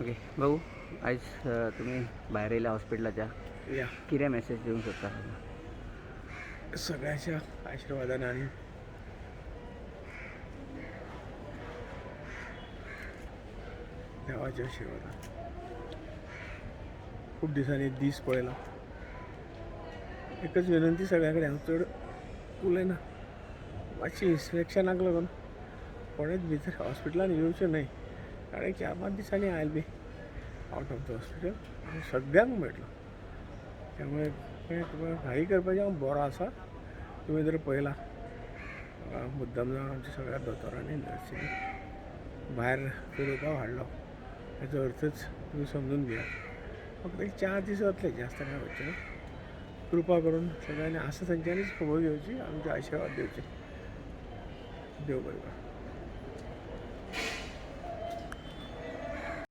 Okay भाऊ, आज तुम्ही बाहेर येयला हॉस्पिटलाच्या या कितें मॅसेज दिवंक सोदता? सगळ्याच्या आशिर्वादान आणि देवाच्या आशिर्वादान खूप दिसांनी दीस पळयला. एकच विनंती सगळ्याकडे, हांव चड उलयना, मातशी इन्स्पेक्शनाक लागून कोणेच भितर हॉस्पिटलान येवचें न्हय. कारण 4-5 दिसांनी I'll be out of the hospital आनी सगळ्यांक मेळटलो. त्यामुळे तुका घाई करपाचें हांव बरो आसा. तुमी जर पळयला मुद्दम जावन आमच्या सगळ्या दोतोरांनी नर्सीनी भायर फिरोवपाक हाडलो. हेचो अर्थच तुमी समजून घेयात. फक्त एक 4 दीस जातले, जास्त काय वचचे ना. कृपा करून सगळ्यांनी आसा थंयच्यानीच खबर घेवची, आमचे आशिर्वाद दिवचे. देव बरें करूं.